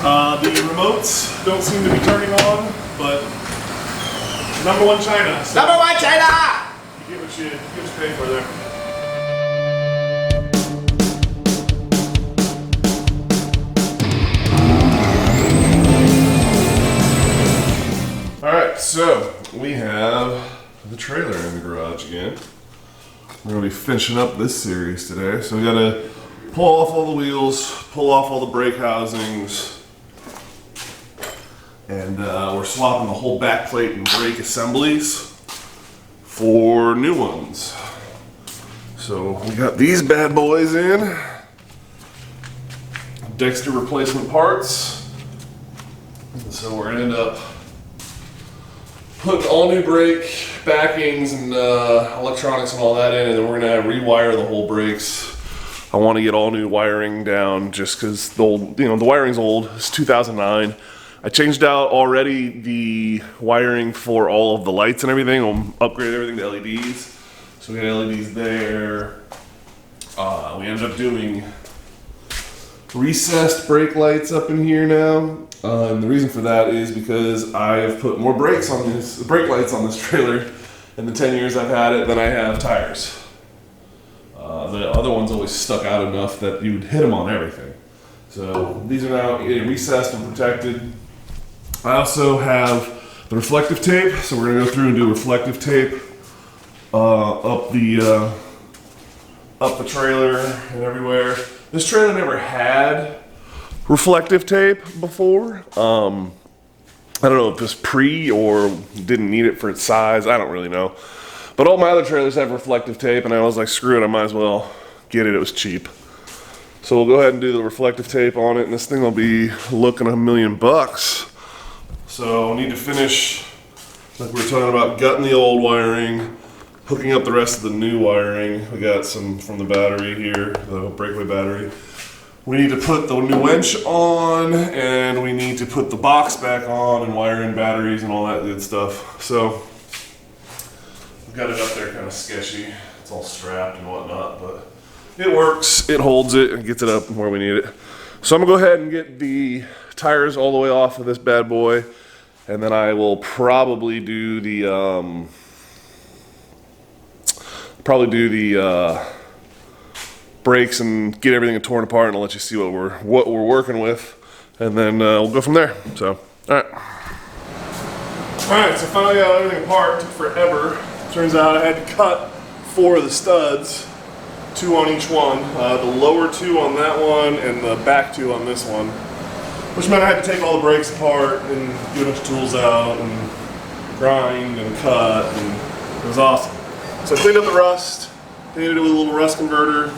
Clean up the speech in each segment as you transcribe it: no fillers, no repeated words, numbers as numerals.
The remotes don't seem to be turning on, but #1 China. So #1 China! You get what you pay for there. Alright, so we have the trailer in the garage again. We're going to be finishing up this series today. So we got to pull off all the wheels, pull off all the brake housings, and we're swapping the whole back plate and brake assemblies for new ones. So we got these bad boys in. Dexter replacement parts. So we're going to end up putting all new brake backings and electronics and all that in, and then we're going to rewire the whole brakes. I want to get all new wiring down just because the old, the wiring's old. It's 2009. I changed out already the wiring for all of the lights and everything. I'll upgrade everything to LEDs. So we got LEDs there. We ended up doing recessed brake lights up in here now. And the reason for that is because I've put more brake lights on this trailer in the 10 years I've had it than I have tires. The other ones always stuck out enough that you would hit them on everything. So these are now recessed and protected. I also have the reflective tape, so we're gonna go through and do reflective tape up the trailer and everywhere. This trailer never had reflective tape before. I don't know if it was pre or didn't need it for its size. I don't really know. But all my other trailers have reflective tape, and I was like, screw it, I might as well get it. It was cheap. So we'll go ahead and do the reflective tape on it, and this thing will be looking $1 million. So we need to finish, like we were talking about, gutting the old wiring, hooking up the rest of the new wiring. We got some from the battery here, the breakaway battery. We need to put the new wench on, and we need to put the box back on and wire in batteries and all that good stuff. So we've got it up there kind of sketchy. It's all strapped and whatnot, but it works. It holds it and gets it up where we need it. So I'm gonna go ahead and get the tires all the way off of this bad boy, and then I will probably do the brakes and get everything torn apart, and I'll let you see what we're working with, and then we'll go from there. So, all right, so finally got everything apart. Took forever. Turns out I had to cut 4 of the studs, 2 on each one. The lower 2 on that one and the back 2 on this one, which meant I had to take all the brakes apart and get a bunch of tools out and grind and cut, and it was awesome. So I cleaned up the rust, painted it with a little rust converter.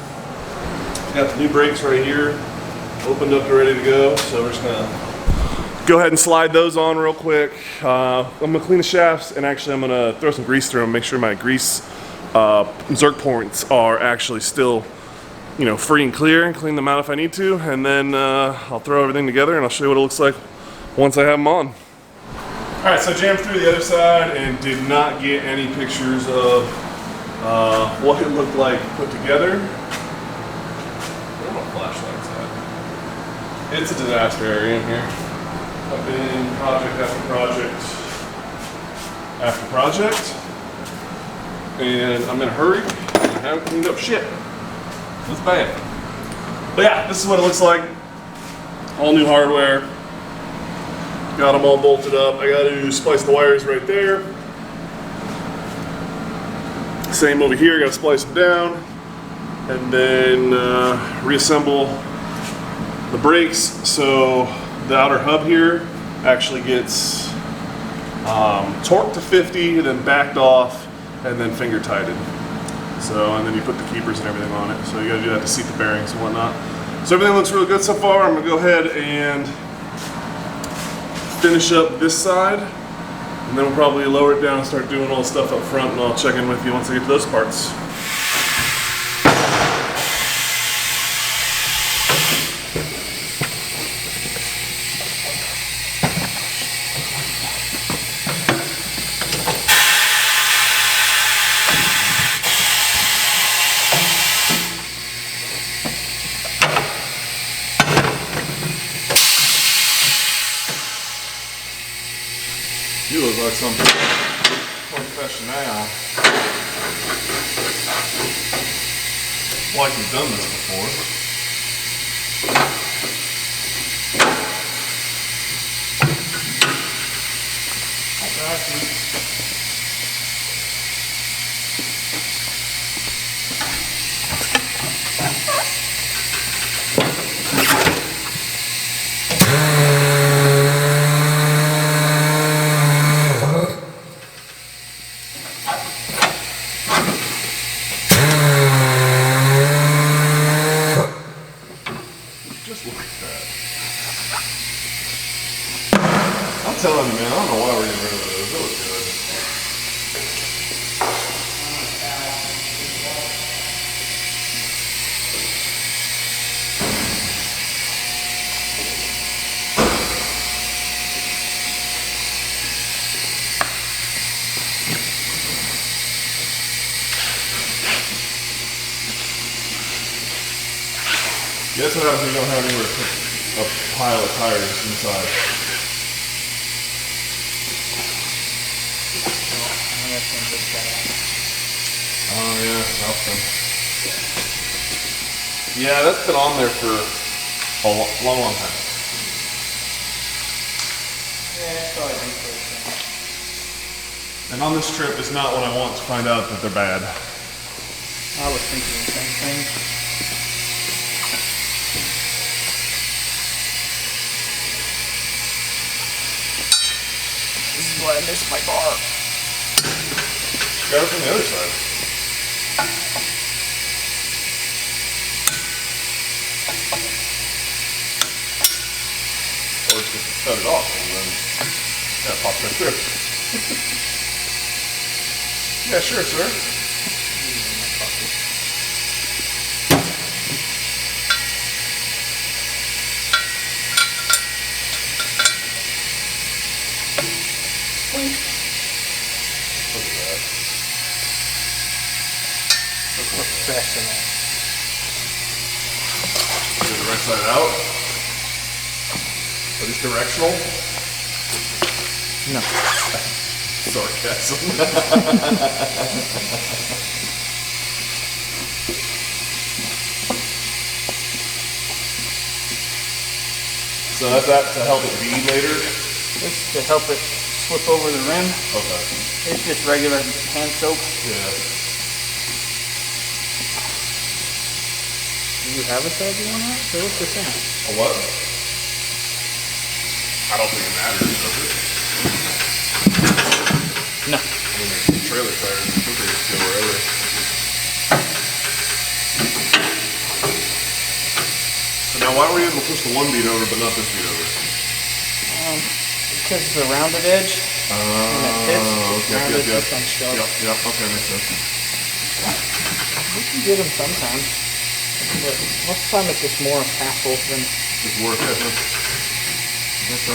Got the new brakes right here, opened up and ready to go. So we're just gonna go ahead and slide those on real quick. I'm gonna clean the shafts, and actually I'm gonna throw some grease through them, make sure my grease zerk points are actually still, free and clear, and clean them out if I need to. And then I'll throw everything together and I'll show you what it looks like once I have them on. All right, so I jammed through the other side and did not get any pictures of what it looked like put together. Flashlights at. It's a disaster area in here. I've been project after project after project, and I'm in a hurry and I haven't cleaned up shit. It's bad. But yeah, this is what it looks like. All new hardware. Got them all bolted up. I got to splice the wires right there. Same over here, got to splice them down. And then reassemble the brakes, so the outer hub here actually gets torqued to 50, then backed off, and then finger tighted. So, and then you put the keepers and everything on it. So you gotta do that to seat the bearings and whatnot. So everything looks really good so far. I'm gonna go ahead and finish up this side, and then we'll probably lower it down and start doing all the stuff up front, and I'll check in with you once I get to those parts. You look like some professional. Like you've done this before. Just like that. I'm telling you, man, I don't know why we're getting rid of those. They look good. Guess what happens when you don't have anywhere to put a pile of tires inside? Oh yeah, nothing. Yeah, that's been on there for a long time. Yeah, that's probably been for And on this trip, it's not what I want to find out that they're bad. I was thinking the same thing. This is why I missed my bar. Grab it from the other side. Or just cut it off and then pop right through. Yeah, sure, sir. Look at that. Professional. Get the right side out. Are these directional? No. Sarcasm. So that's that to help it bead later? It's to help it slip over the rim. Okay. It's just regular hand soap. Yeah. Do you have a size you want out? So what's the thing? A what? I don't think it matters, does it? No. I mean, the trailer tires, I think they just go wherever. So now why were you able to push the one bead over but not this bead over? Because it's a rounded edge. And it fits. It's rounded, yep. this one's sharp. Yep, okay, makes sense. We can get them sometimes. But most of the time it's just more hassle than... Just work it. Yes, sir.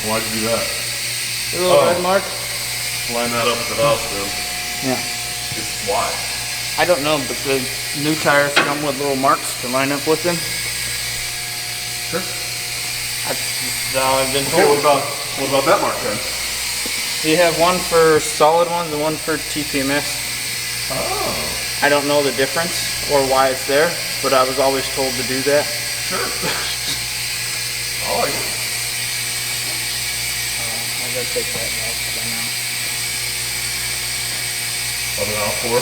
Why'd you do that? The little red mark? Line that up with the valve stem. Yeah. Just why? I don't know, but the new tires come with little marks to line up with them. Sure. That's how I've been Okay, told. what about that mark then? You have one for solid ones and one for TPMS. Oh. I don't know the difference or why it's there, but I was always told to do that. Sure. I like it. I gotta take that off by now. Other out for?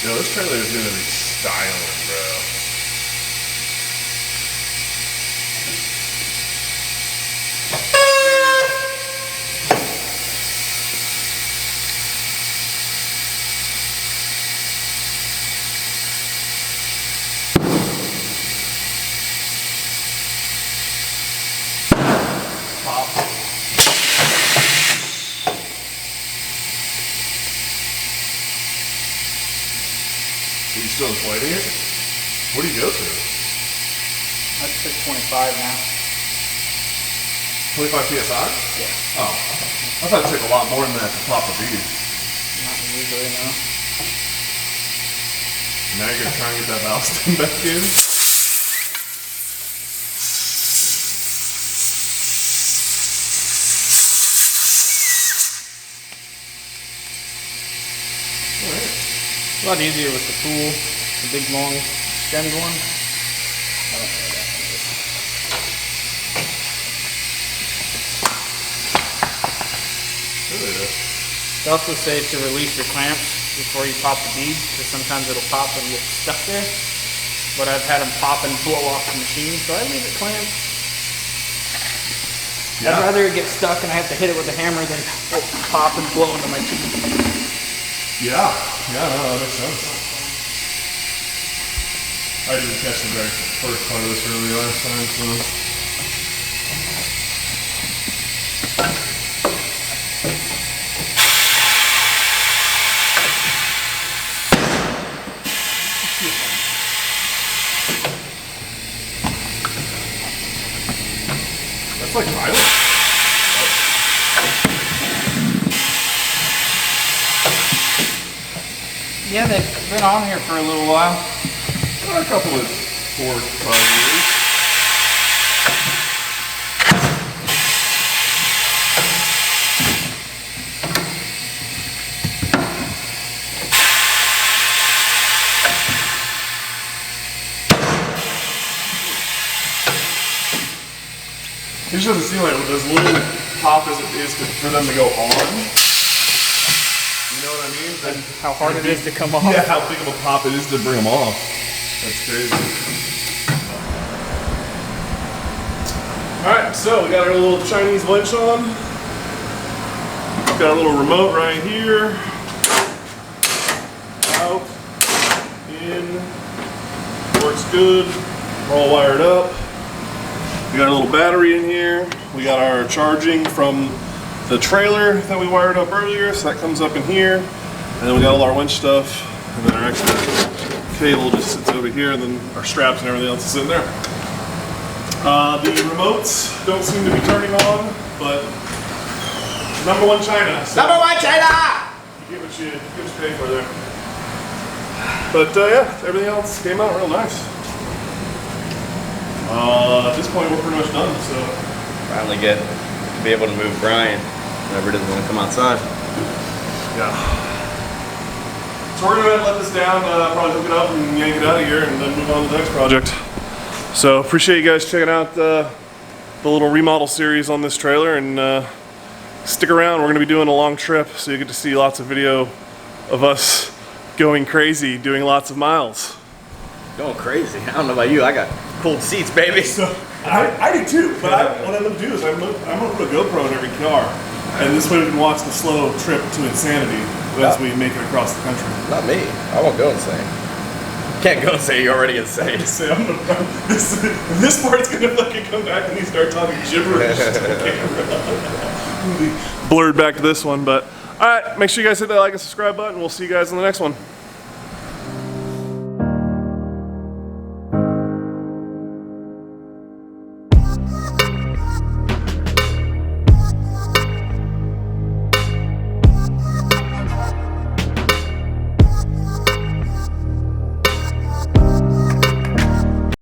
Yo, this trailer is gonna be styling, bro. Still inflating it? What do you go to? That's 625 now. 25 PSI? Yeah. Oh. I thought it took a lot more than that to pop a bead. Not usually, no. Now you're gonna try and get that valve stem back in? It's a lot easier with the tool, the big long stemmed one. They also say to release your clamps before you pop the bead, because sometimes it'll pop and get stuck there. But I've had them pop and blow off the machine, so I leave it clamped. Yeah. I'd rather it get stuck and I have to hit it with a hammer than pop and blow into my teeth. Yeah, no, that makes sense. I didn't catch the very first part of this really last time, so. That's like violent. Yeah, they've been on here for a little while. A couple of 4 to 5 years. It just doesn't seem like with as little pop as it is for them to go on. You know what I mean? And how hard it is to come off. Yeah, how big of a pop it is to bring them off. That's crazy. Alright, so we got our little Chinese winch on. Got a little remote right here. Out. In. Works good. We're all wired up. We got a little battery in here. We got our charging from the trailer that we wired up earlier, so that comes up in here. And then we got all our winch stuff, and then our extra cable just sits over here, and then our straps and everything else is in there. The remotes don't seem to be turning on, but #1 China. So #1 China! you get what you pay for there. But yeah, everything else came out real nice. At this point, we're pretty much done. So Finally get to be able to move Brian whenever he doesn't want to come outside. yeah. So we're gonna let this down, probably hook it up and yank it out of here, and then move on to the next project. So appreciate you guys checking out the little remodel series on this trailer, and stick around. We're gonna be doing a long trip, so you get to see lots of video of us going crazy, doing lots of miles. Going crazy. I don't know about you. I got cold seats, baby. So I do too, but what I'm gonna do is I'm gonna put a GoPro in every car, and this way we can watch the slow trip to insanity as we make it across the country. Not me. I won't go insane. Can't go insane. You're already insane. So this part's gonna fucking come back when you start talking gibberish to the camera. Blurred back to this one, but all right. Make sure you guys hit that like and subscribe button. We'll see you guys on the next one.